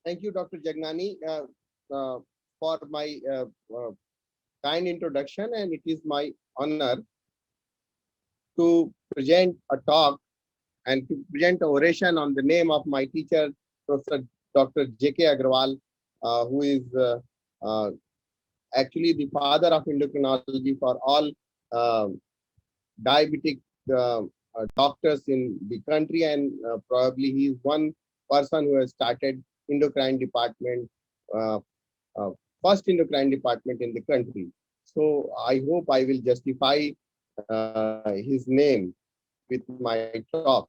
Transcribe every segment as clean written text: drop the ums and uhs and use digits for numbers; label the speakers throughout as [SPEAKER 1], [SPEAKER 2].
[SPEAKER 1] Thank you, Dr. Jagnani, for my kind introduction, and it is my honor to present a talk and to present an oration on the name of my teacher, Professor Dr. J.K. Agrawal, who is uh, actually the father of endocrinology for all uh, diabetic uh, doctors in the country, and probably he is one person who has started endocrine department, uh, uh, first endocrine department in the country. So I hope I will justify his name with my talk.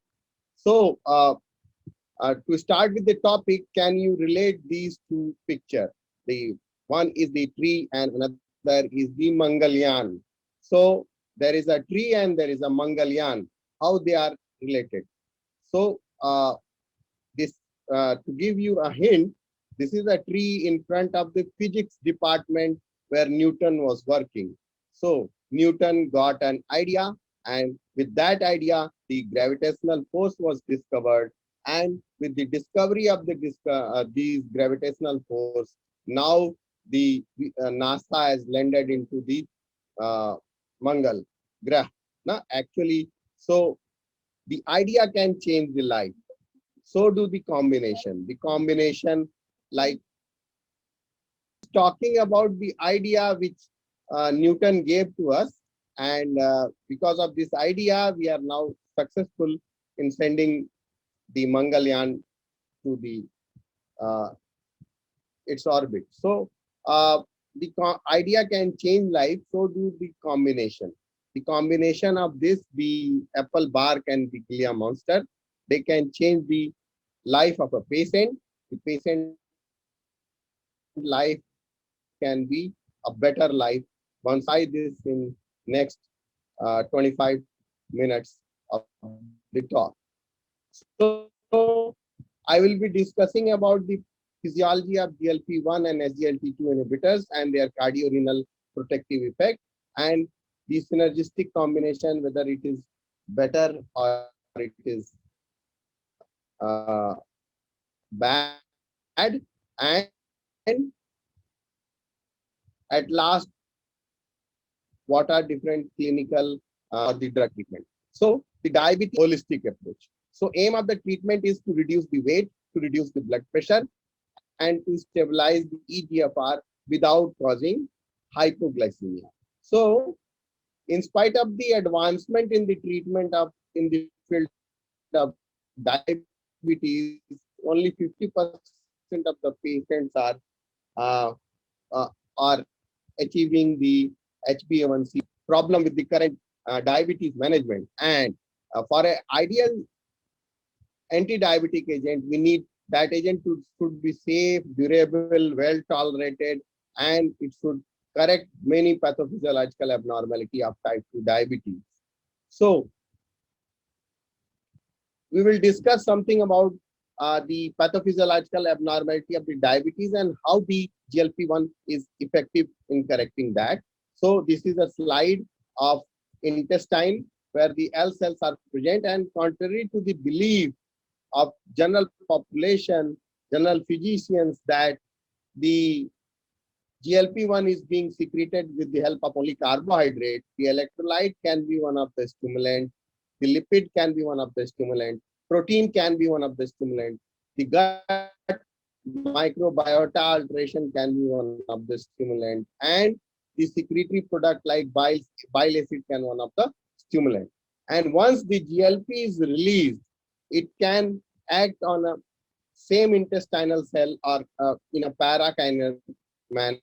[SPEAKER 1] So to start with the topic, can you relate these two pictures? The one is the tree and another is the Mangalyan. So there is a tree and there is a Mangalyan. How they are related? So this to give you a hint, this is a tree in front of the physics department where Newton was working. So Newton got an idea, and with that idea, the gravitational force was discovered. And with the discovery of these gravitational force, now the NASA has landed into the uh, Mangal Grah. Now, actually, so the idea can change the life, so do the combination. The combination, like talking about the idea which Newton gave to us, and because of this idea, we are now successful in sending the Mangalyaan to the uh, its orbit. So the idea can change life, so do the combination. The combination of this, the apple bark and the Glia monster, they can change the life of a patient. The patient life can be a better life. Once I this in next 25 minutes of the talk. So I will be discussing about the physiology of GLP-1 and SGLT2 inhibitors and their cardiorenal protective effect, and the synergistic combination, whether it is better or it is bad, and at last what are different clinical or the drug treatment. So the diabetes holistic approach. So aim of the treatment is to reduce the weight, to reduce the blood pressure, and to stabilize the EGFR without causing hypoglycemia. So in spite of the advancement in the treatment of in the field of diabetes, only 50% of the patients uh, are achieving the HbA1c problem with the current diabetes management. And for an ideal anti-diabetic agent, we need that agent should be safe, durable, well tolerated, and it should correct many pathophysiological abnormality of type 2 diabetes. So we will discuss something about the pathophysiological abnormality of the diabetes and how the GLP-1 is effective in correcting that. So this is a slide of intestine where the L cells are present, and contrary to the belief of general population, general physicians, that the GLP-1 is being secreted with the help of only carbohydrate. The electrolyte can be one of the stimulant. The lipid can be one of the stimulant. Protein can be one of the stimulant. The gut microbiota alteration can be one of the stimulant. And the secretory product like bile acid can one of the stimulant. And once the GLP is released, it can act on a same intestinal cell or in a parakinetic manner,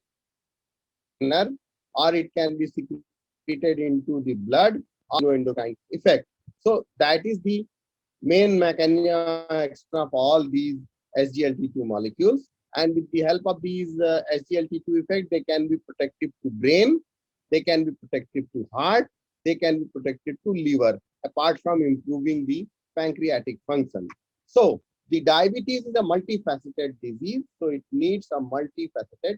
[SPEAKER 1] or it can be secreted into the blood or neuroendocrine effect. So that is the main mechanism action of all these SGLT2 molecules. And with the help of these SGLT2 effect, they can be protective to brain, they can be protective to heart, they can be protective to liver, apart from improving the pancreatic function. So the diabetes is a multifaceted disease, so it needs a multifaceted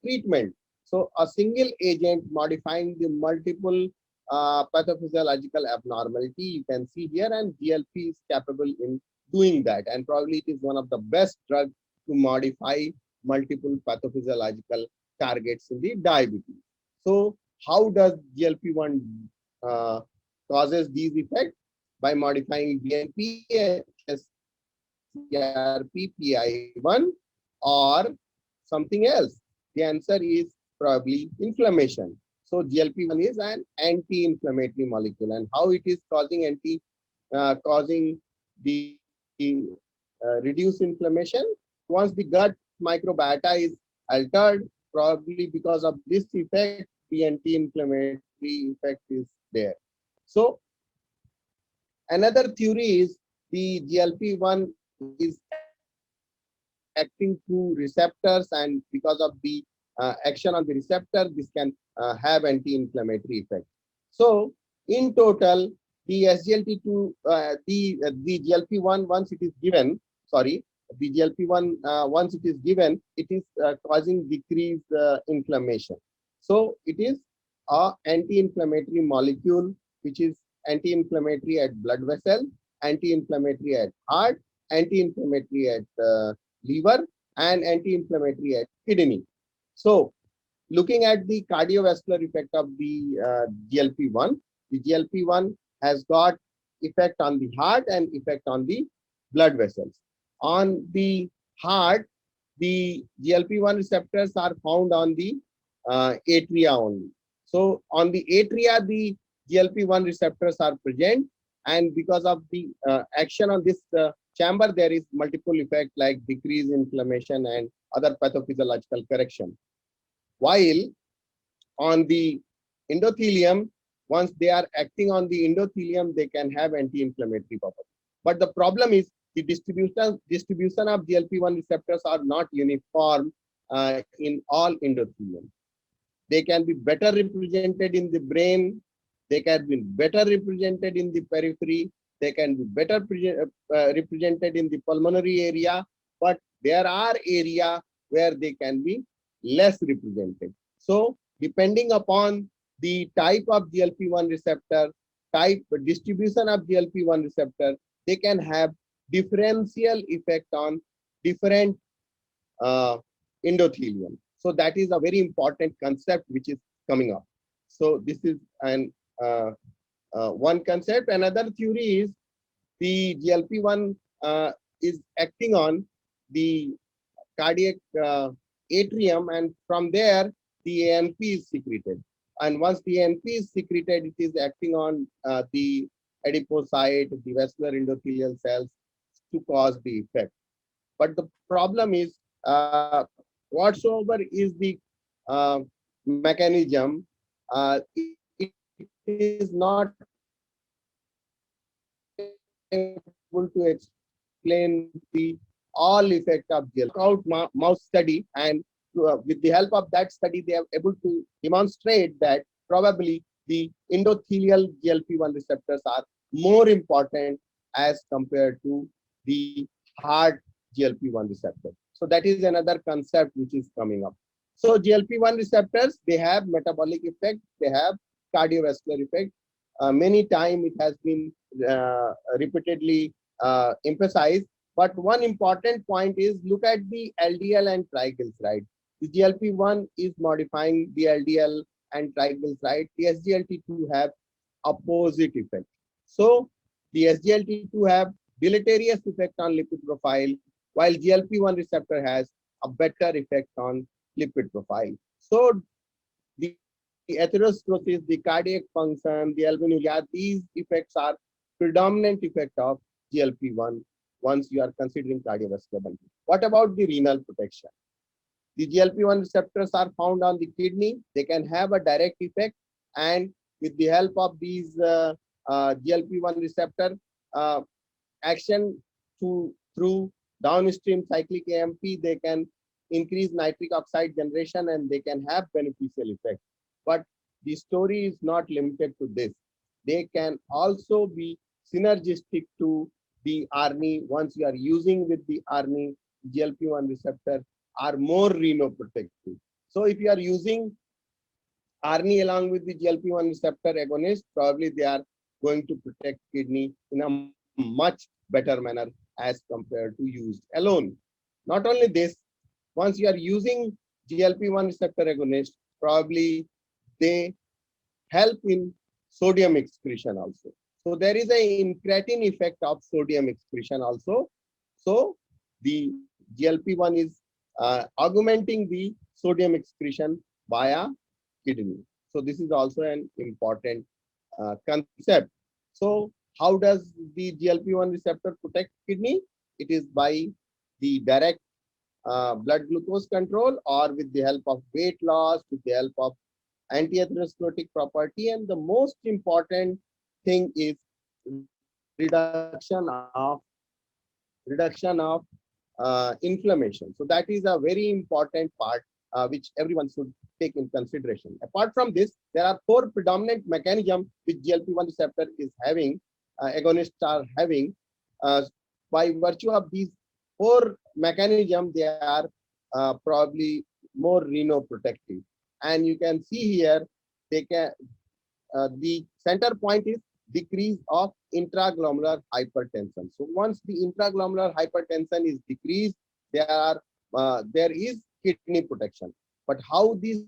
[SPEAKER 1] treatment. So a single agent modifying the multiple pathophysiological abnormality you can see here, and GLP is capable in doing that, and probably it is one of the best drugs to modify multiple pathophysiological targets in the diabetes. So how does GLP-1 uh, causes these effects? By modifying BNP, CRP, or something else? The answer is probably inflammation. So GLP-1 is an anti-inflammatory molecule, and how it is causing the reduced inflammation. Once the gut microbiota is altered, probably because of this effect, the anti-inflammatory effect is there. So another theory is the GLP-1 is acting through receptors, and because of the action on the receptor, this can have anti-inflammatory effect. So in total, the SGLT2, the GLP-1 once it is given, sorry, the GLP-1 once it is given, it is causing decreased inflammation. So it is a anti-inflammatory molecule which is anti-inflammatory at blood vessel, anti-inflammatory at heart, anti-inflammatory at liver, and anti-inflammatory at kidney. So looking at the cardiovascular effect of the GLP-1, the GLP-1 has got effect on the heart and effect on the blood vessels. On the heart, the GLP-1 receptors are found on the atria only. So on the atria, the GLP-1 receptors are present, and because of the action on this chamber, there is multiple effect like decrease inflammation and other pathophysiological correction. While on the endothelium, once they are acting on the endothelium, they can have anti-inflammatory property. But the problem is the distribution of GLP-1 receptors are not uniform in all endothelium. They can be better represented in the brain. They can be better represented in the periphery. They can be better represented in the pulmonary area. But there are areas where they can be less represented. So depending upon the type of GLP-1 receptor, type distribution of GLP-1 receptor, they can have differential effect on different endothelium. So that is a very important concept which is coming up. So this is an one concept. Another theory is the GLP-1 is acting on the cardiac atrium, and from there the ANP is secreted. And once the ANP is secreted, it is acting on the adipocyte, the vascular endothelial cells to cause the effect. But the problem is, whatsoever is the mechanism, it is not able to explain the all effect of GLP. Out mouse study, and with the help of that study, they are able to demonstrate that probably the endothelial GLP-1 receptors are more important as compared to the heart GLP-1 receptor. So that is another concept which is coming up. So GLP-1 receptors, they have metabolic effect, they have cardiovascular effect. Many times it has been repeatedly emphasized. But one important point is look at the LDL and triglyceride. The GLP-1 is modifying the LDL and triglyceride. The SGLT2 have opposite effect. So the SGLT2 have deleterious effect on lipid profile, while GLP-1 receptor has a better effect on lipid profile. So the atherosclerosis, the cardiac function, the albuminuria, these effects are predominant effect of GLP-1 once you are considering cardiovascular benefit. What about the renal protection? The GLP-1 receptors are found on the kidney. They can have a direct effect, and with the help of these GLP-1 receptor action through downstream cyclic AMP, they can increase nitric oxide generation and they can have beneficial effect. But the story is not limited to this. They can also be synergistic to the ARNI. Once you are using with the ARNI, GLP-1 receptor are more renoprotective. So if you are using ARNI along with the GLP-1 receptor agonist, probably they are going to protect kidney in a much better manner as compared to used alone. Not only this, once you are using GLP-1 receptor agonist, probably they help in sodium excretion also. So there is a incretin effect of sodium excretion also. So the GLP-1 is augmenting the sodium excretion via kidney. So this is also an important concept. So how does the GLP-1 receptor protect kidney? It is by the direct blood glucose control, or with the help of weight loss, with the help of anti-atherosclerotic property, and the most important thing is reduction of inflammation. So that is a very important part which everyone should take in consideration. Apart from this, there are four predominant mechanisms which GLP-1 receptor is having, agonists are having. By virtue of these four mechanisms, they are probably more renoprotective. And you can see here, they can the center point is decrease of intraglomerular hypertension. So once the intraglomerular hypertension is decreased, there is kidney protection. But how this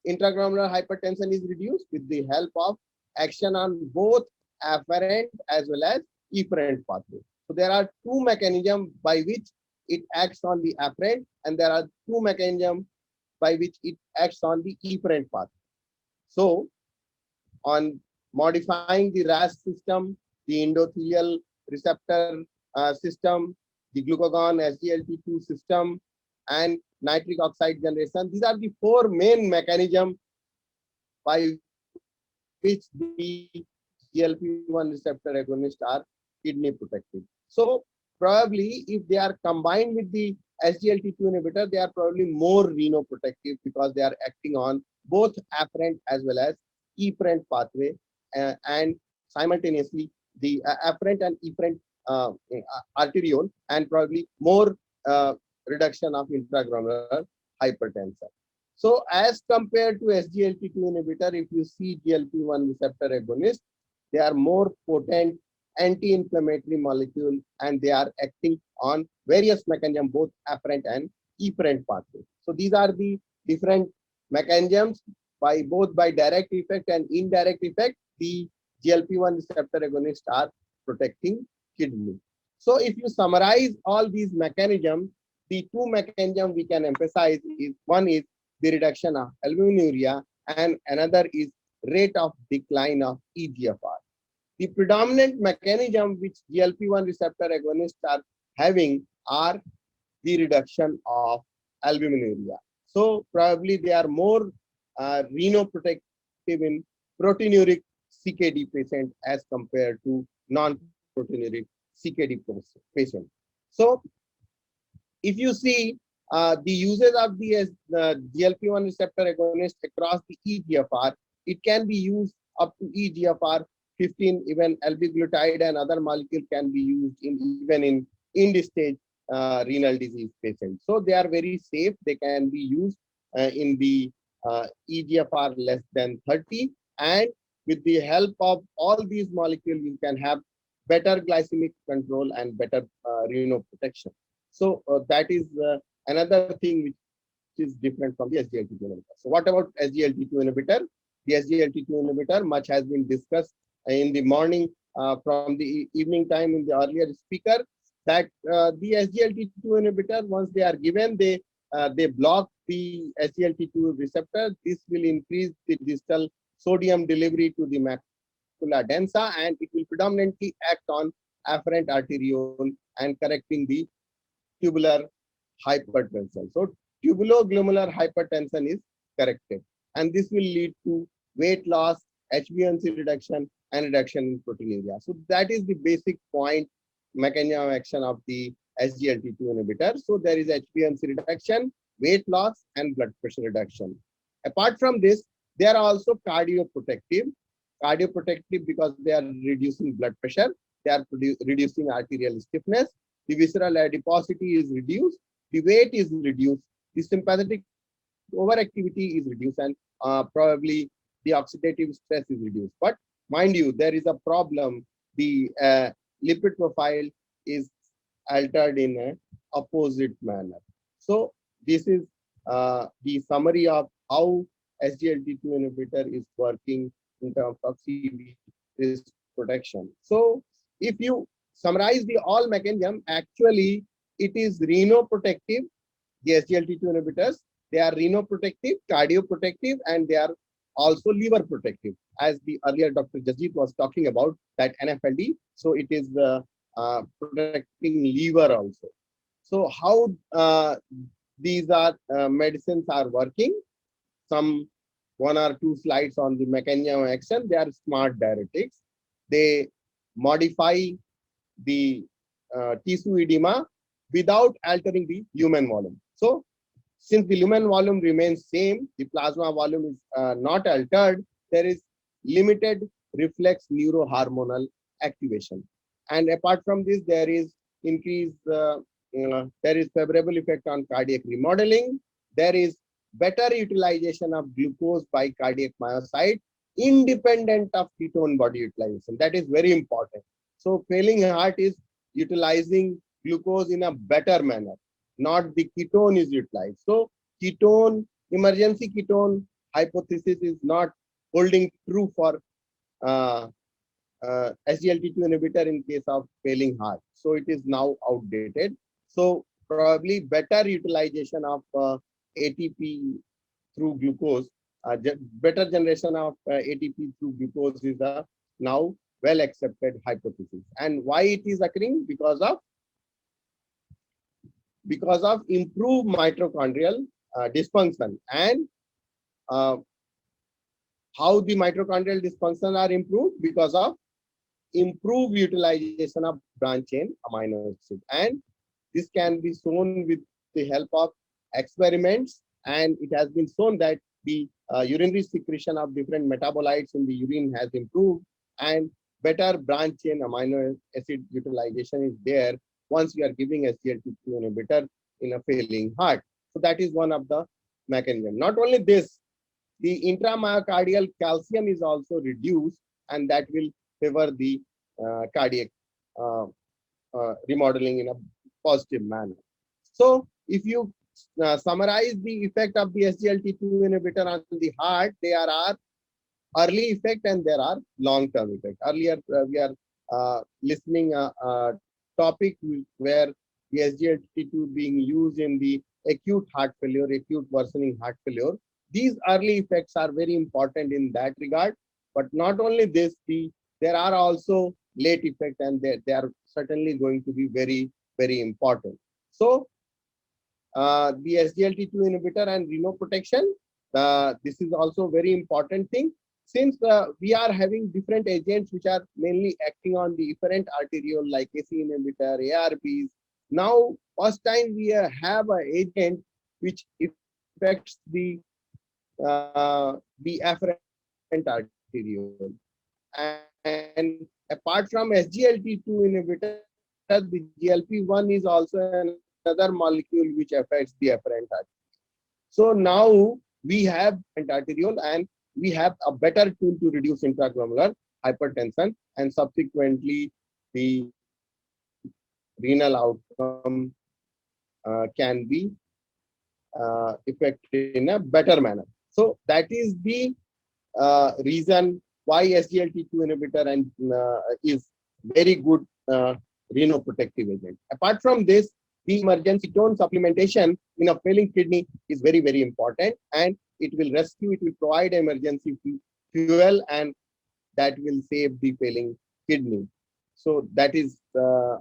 [SPEAKER 1] intraglomerular hypertension is reduced? With the help of action on both afferent as well as efferent pathway. So there are two mechanisms by which it acts on the afferent, and there are two mechanisms by which it acts on the efferent pathway. So on modifying the RAS system, the endothelial receptor system, the glucagon SGLT2 system, and nitric oxide generation. These are the four main mechanisms by which the GLP-1 receptor agonists are kidney protective. So probably if they are combined with the SGLT2 inhibitor, they are probably more renoprotective because they are acting on both afferent as well as efferent pathway, and simultaneously the afferent and efferent arteriole, and probably more reduction of intraglomerular hypertension. So as compared to SGLT2 inhibitor, if you see GLP-1 receptor agonist, they are more potent anti-inflammatory molecule, and they are acting on various mechanisms, both afferent and efferent pathway. So these are the different mechanisms by both by direct effect and indirect effect. The GLP-1 receptor agonists are protecting kidney. So if you summarize all these mechanisms, the two mechanisms we can emphasize is, one is the reduction of albuminuria, and another is rate of decline of EGFR. The predominant mechanism which GLP-1 receptor agonists are having are the reduction of albuminuria. So probably they are more renoprotective in proteinuric CKD patient as compared to non-proteinuric CKD patient. So if you see the uses of the GLP-1 receptor agonist across the EGFR, it can be used up to EGFR 15, even albiglutide and other molecule can be used even in end-stage renal disease patients. So they are very safe. They can be used in the EGFR less than 30, and with the help of all these molecules, you can have better glycemic control and better renal protection. So that is another thing which is different from the SGLT2 inhibitor. So what about SGLT2 inhibitor? The SGLT2 inhibitor, much has been discussed in the morning from the evening time in the earlier speaker, that the SGLT2 inhibitor, once they are given, they block the SGLT2 receptor. This will increase the distal sodium delivery to the macula densa, and it will predominantly act on afferent arteriole and correcting the tubular hypertension. So tubuloglomerular hypertension is corrected, and this will lead to weight loss, HbA1c reduction, and reduction in proteinuria. So that is the basic point, mechanism of action of the SGLT2 inhibitor. So there is HbA1c reduction, weight loss, and blood pressure reduction. Apart from this, they are also cardioprotective. Cardioprotective because they are reducing blood pressure, they are reducing arterial stiffness, the visceral adiposity is reduced, the weight is reduced, the sympathetic overactivity is reduced, and probably the oxidative stress is reduced. But mind you, there is a problem. The lipid profile is altered in an opposite manner. So this is the summary of how SGLT2 inhibitor is working in terms of CV risk protection. So if you summarize the all mechanism, actually it is renoprotective. The SGLT2 inhibitors, they are renoprotective, cardioprotective, and they are also liver protective. As the earlier Dr. Jasjit was talking about that NFLD, so it is protecting liver also. So how these are medicines are working? Some one or two slides on the mechanism of action. They are smart diuretics. They modify the tissue edema without altering the lumen volume. So since the lumen volume remains same, the plasma volume is not altered, there is limited reflex neurohormonal activation. And apart from this, there is increased, there is favorable effect on cardiac remodeling. There is better utilization of glucose by cardiac myocyte, independent of ketone body utilization. That is very important. So failing heart is utilizing glucose in a better manner, not the ketone is utilized. So ketone, emergency ketone hypothesis is not holding true for SGLT2 inhibitor in case of failing heart. So it is now outdated. So probably better utilization of ATP through glucose, better generation of ATP through glucose is a now well accepted hypothesis. And why it is occurring? Because of improved mitochondrial dysfunction. And uh, how the mitochondrial dysfunction are improved? Because of improved utilization of branch chain amino acid. And this can be shown with the help of experiments. And it has been shown that the urinary secretion of different metabolites in the urine has improved, and better branch chain amino acid utilization is there once you are giving SGLT2 inhibitor in a failing heart. So that is one of the mechanism. Not only this, the intramyocardial calcium is also reduced, and that will favor the cardiac uh, remodeling in a positive manner. So if you summarize the effect of the SGLT2 inhibitor on the heart, there are early effect and there are long-term effect. Earlier, we are listening a topic where the SGLT2 being used in the acute heart failure, acute worsening heart failure. These early effects are very important in that regard. But not only this, there are also late effect, and they are certainly going to be very, very important. So the SGLT2 inhibitor and renoprotection, this is also very important thing. Since we are having different agents which are mainly acting on the efferent arteriole like ACE inhibitor, ARBs. Now, first time we have an agent which affects the afferent arteriole. And apart from SGLT2 inhibitor, the GLP-1 is also another molecule which affects the afferent arteriole. So now we have arteriole, and we have a better tool to reduce intraglomerular hypertension, and subsequently the renal outcome can be affected in a better manner. So that is the reason why SGLT2 inhibitor and is very good renoprotective agent. Apart from this, the emergency ketone supplementation in a failing kidney is very, very important, and it will rescue, it will provide emergency fuel, and that will save the failing kidney. So that is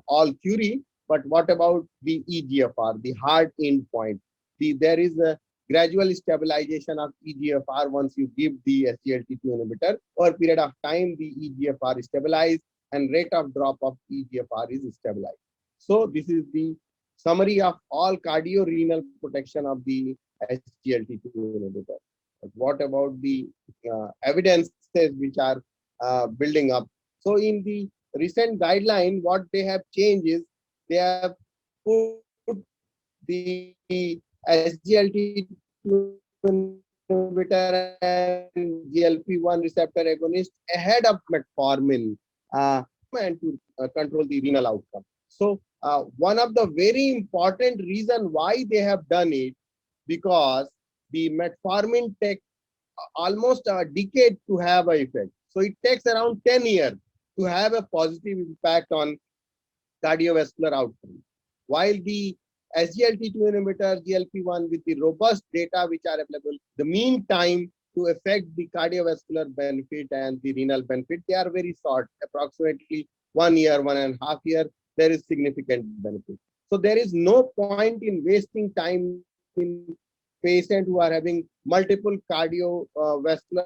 [SPEAKER 1] all theory. But what about the EGFR, the hard endpoint? There is a gradual stabilization of EGFR once you give the SGLT2 inhibitor. Over a period of time, the EGFR is stabilized and rate of drop of EGFR is stabilized. So this is the summary of all cardiorenal protection of the SGLT2 inhibitor. But what about the evidences which are building up? So in the recent guideline, what they have changed is they have put the SGLT2 inhibitor and GLP-1 receptor agonist ahead of metformin and to control the renal outcome. So one of the very important reason why they have done it, because the metformin takes almost a decade to have an effect. So it takes around 10 years to have a positive impact on cardiovascular outcome. While the SGLT2 inhibitor, GLP-1 with the robust data which are available, the mean time to affect the cardiovascular benefit and the renal benefit, they are very short, approximately 1 year, 1.5 years, there is significant benefit. So there is no point in wasting time in patients who are having multiple cardiovascular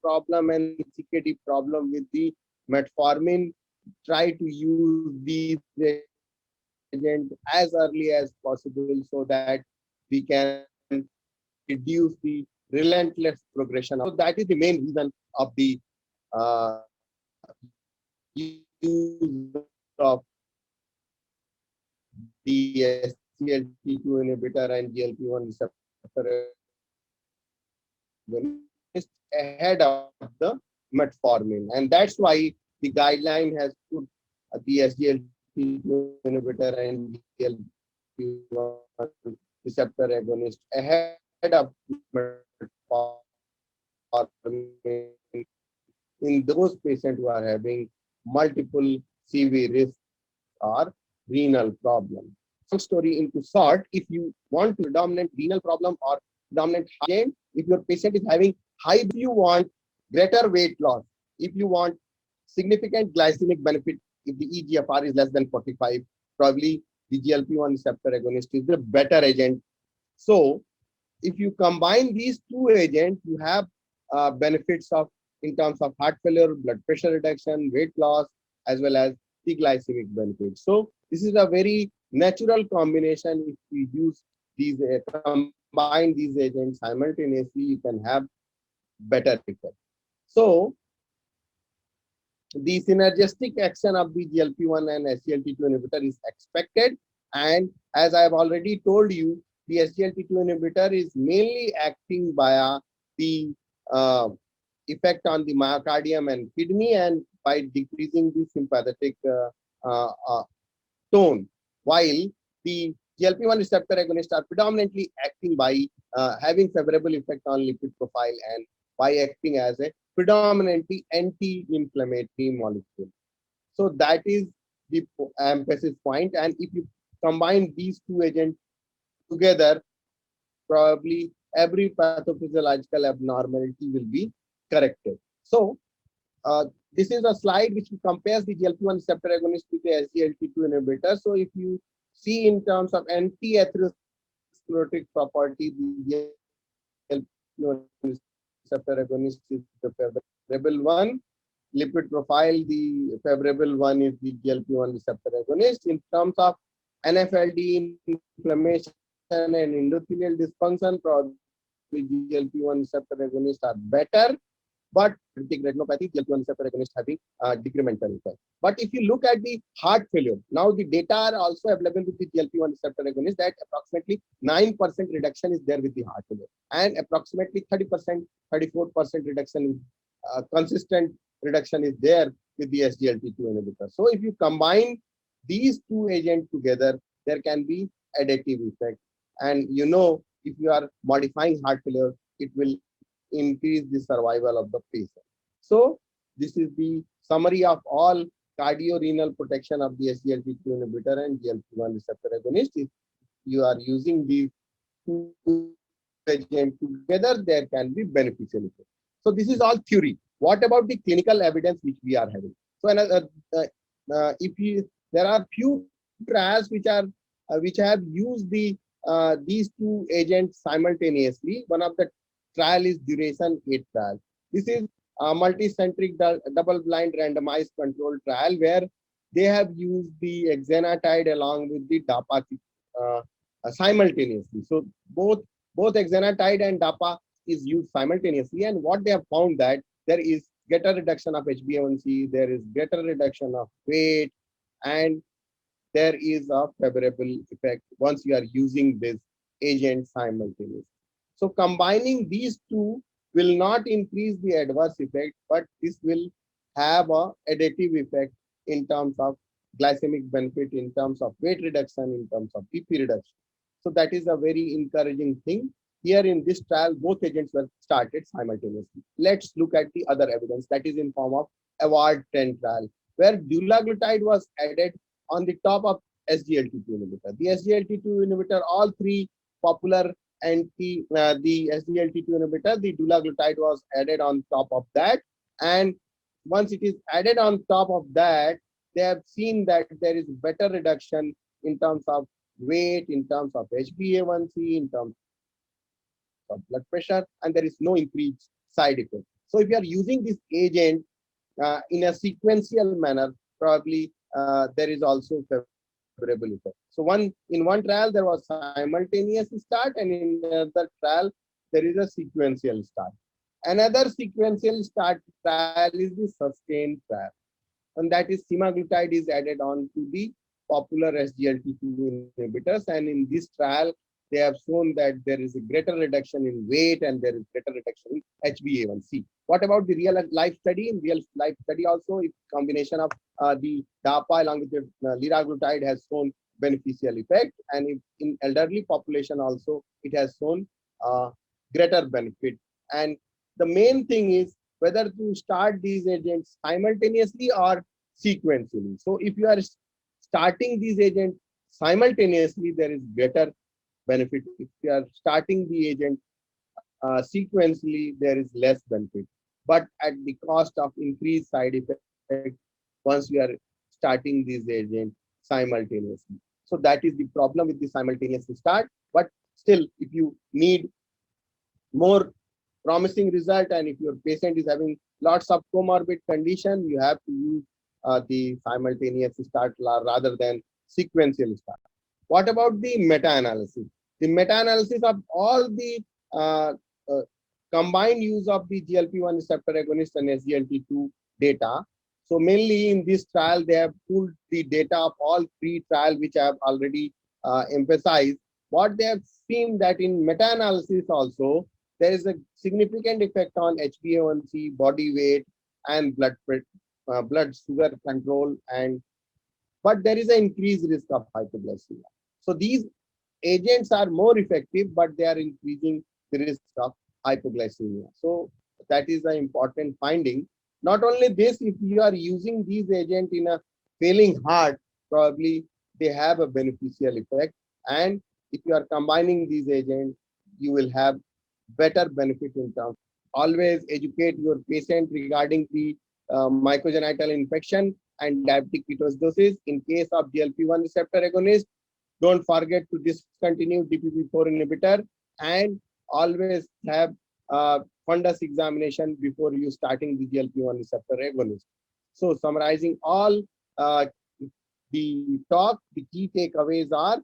[SPEAKER 1] problem and CKD problem with the metformin. Try to use these agents as early as possible so that we can reduce the relentless progression of the disease. So that is the main reason of the use of the SGLT2 inhibitor and GLP-1 receptor ahead of the metformin. And that's why the guideline has put the SGLT2 inhibitor and GLP-1 receptor agonist ahead of metformin in those patients who are having multiple CV risks or renal problem. So long story into short, if you want to predominant renal problem or predominant agent, if your patient is having high, if you want greater weight loss, if you want significant glycemic benefit, if the EGFR is less than 45, probably the GLP-1 receptor agonist is the better agent. So if you combine these two agents, you have benefits of in terms of heart failure, blood pressure reduction, weight loss, as well as the glycemic benefits. So this is a very natural combination. If we use these, combine these agents simultaneously, you can have better effect. So the synergistic action of the GLP-1 and SGLT2 inhibitor is expected. And as I have already told you, the SGLT2 inhibitor is mainly acting via the effect on the myocardium and kidney and by decreasing the sympathetic tone, while the GLP-1 receptor agonists are predominantly acting by having favorable effect on lipid profile and by acting as a predominantly anti-inflammatory molecule. So that is the emphasis point. And if you combine these two agents together, probably every pathophysiological abnormality will be corrected. So this is a slide which compares the GLP-1 receptor agonist with the SGLT2 inhibitor. So if you see in terms of anti-atherosclerotic property, the GLP-1 receptor agonist is the favorable one. Lipid profile, the favorable one is the GLP-1 receptor agonist. In terms of NFLD, inflammation and endothelial dysfunction, probably GLP-1 receptor agonists are better, but critic retinopathy, GLP-1 receptor agonist having decremental effect. But if you look at the heart failure, now the data are also available with the GLP-1 receptor agonist that approximately 9% reduction is there with the heart failure, and approximately 30%, 34% reduction with consistent reduction is there with the SGLT2 inhibitor. So if you combine these two agents together, there can be additive effect. And you know, if you are modifying heart failure, it will increase the survival of the patient. So this is the summary of all cardiorenal protection of the SGLT2 inhibitor and GLP-1 receptor agonist. If you are using these two agents together, there can be beneficial effect. So this is all theory. What about the clinical evidence which we are having? So if you, there are few trials which have used these two agents simultaneously. One of the trial is Duration 8 trial. This is a multicentric double-blind randomized controlled trial where they have used the exenatide along with the DAPA simultaneously. So both exenatide and DAPA is used simultaneously, and what they have found that there is greater reduction of HbA1c, there is greater reduction of weight, and there is a favorable effect once you are using this agent simultaneously. So combining these two will not increase the adverse effect, but this will have a additive effect in terms of glycemic benefit, in terms of weight reduction, in terms of BP reduction. So that is a very encouraging thing. Here in this trial, both agents were started simultaneously. Let's look at the other evidence, that is in form of AWARD 10 trial, where dulaglutide was added on the top of SGLT2 inhibitor. The SGLT2 inhibitor, all three popular the SGLT2 inhibitor, the dulaglutide was added on top of that. And once it is added on top of that, they have seen that there is better reduction in terms of weight, in terms of HbA1c, in terms of blood pressure, and there is no increased side effect. So if you are using this agent in a sequential manner, probably there is also favorable effect. So in one trial there was simultaneous start, and in another trial there is a sequential start. Another sequential start trial is the sustained trial, and that is semaglutide is added on to the popular SGLT2 inhibitors, and in this trial they have shown that there is a greater reduction in weight and there is greater reduction in HbA1c. What about the real life study? In real life study also, if combination of the DAPA along with the liraglutide has shown beneficial effect, and if in elderly population also it has shown greater benefit. And the main thing is whether to start these agents simultaneously or sequentially. So if you are starting these agents simultaneously, there is greater benefit. If you are starting the agent sequentially, there is less benefit, but at the cost of increased side effect once you are starting these agents simultaneously. So that is the problem with the simultaneous start. But still, if you need more promising result, and if your patient is having lots of comorbid condition, you have to use the simultaneous start rather than sequential start. What about the meta-analysis? The meta-analysis of all the uh, uh, combined use of the GLP-1 receptor agonist and SGLT2 data. So mainly in this trial, they have pulled the data of all three trials, which I have already emphasized. What they have seen that in meta-analysis also, there is a significant effect on HbA1c, body weight, and blood sugar control, and but there is an increased risk of hypoglycemia. So these agents are more effective, but they are increasing the risk of hypoglycemia. So that is an important finding. Not only this, if you are using these agents in a failing heart, probably they have a beneficial effect. And if you are combining these agents, you will have better benefit in terms. Always educate your patient regarding the mycogenital infection and diabetic ketoacidosis. In case of GLP-1 receptor agonist, don't forget to discontinue DPP-4 inhibitor, and always have fundus examination before you starting the GLP-1 receptor agonist. So summarizing all the talk, the key takeaways are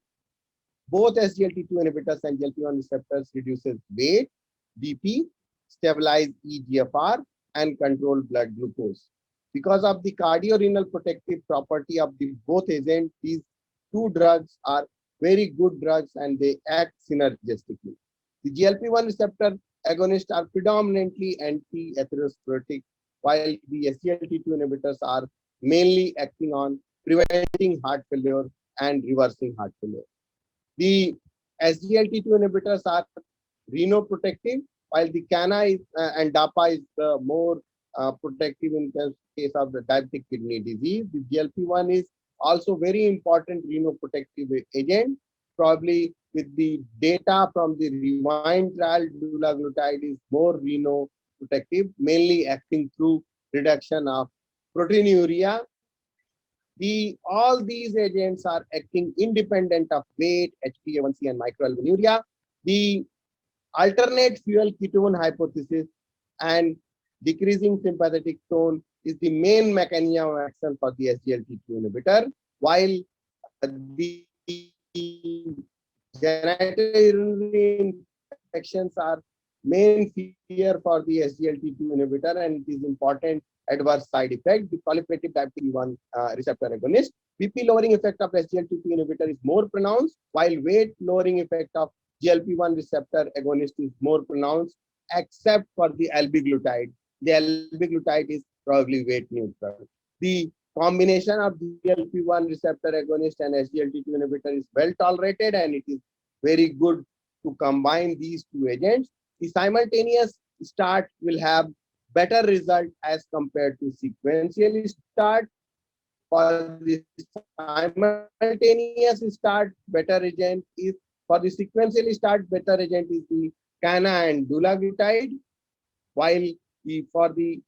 [SPEAKER 1] both SGLT2 inhibitors and GLP-1 receptors reduces weight, BP, stabilize EGFR, and control blood glucose. Because of the cardiorenal protective property of the both agents, these two drugs are very good drugs and they act synergistically. The GLP-1 receptor agonists are predominantly anti-atherosclerotic, while the SGLT2 inhibitors are mainly acting on preventing heart failure and reversing heart failure. The SGLT2 inhibitors are renoprotective, while the CANA and DAPA is the more protective in the case of the diabetic kidney disease. The GLP-1 is also very important renoprotective agent. Probably with the data from the REWIND trial, dulaglutide is more renoprotective, mainly acting through reduction of proteinuria. All these agents are acting independent of weight, HbA1c, and microalbuminuria. The alternate fuel ketone hypothesis and decreasing sympathetic tone is the main mechanism of action for the SGLT2 inhibitor, while the genitourinary infections are main fear for the SGLT2 inhibitor, and it is important adverse side effect. The proliferative diabetes 1 receptor agonist. BP lowering effect of SGLT2 inhibitor is more pronounced, while weight lowering effect of GLP-1 receptor agonist is more pronounced, except for the albiglutide. The albiglutide is probably weight neutral. The combination of GLP-1 receptor agonist and SGLT2 inhibitor is well tolerated, and it is very good to combine these two agents. The simultaneous start will have better result as compared to sequential start. For the simultaneous start, better agent is for the sequential start, better agent is the Cana and dulaglutide, while for the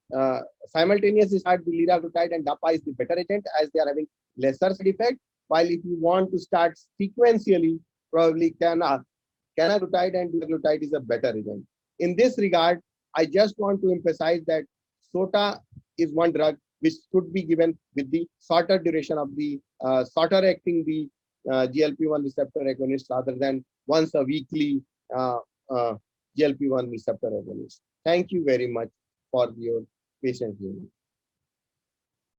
[SPEAKER 1] simultaneous start, the liraglutide and DAPA is the better agent as they are having lesser side effect. While if you want to start sequentially, probably canaglutide and dulaglutide is a better agent. In this regard, I just want to emphasize that SOTA is one drug which should be given with the shorter duration of the shorter acting the GLP-1 receptor agonist rather than once a weekly uh, uh, GLP-1 receptor agonist. Thank you very much for your patience.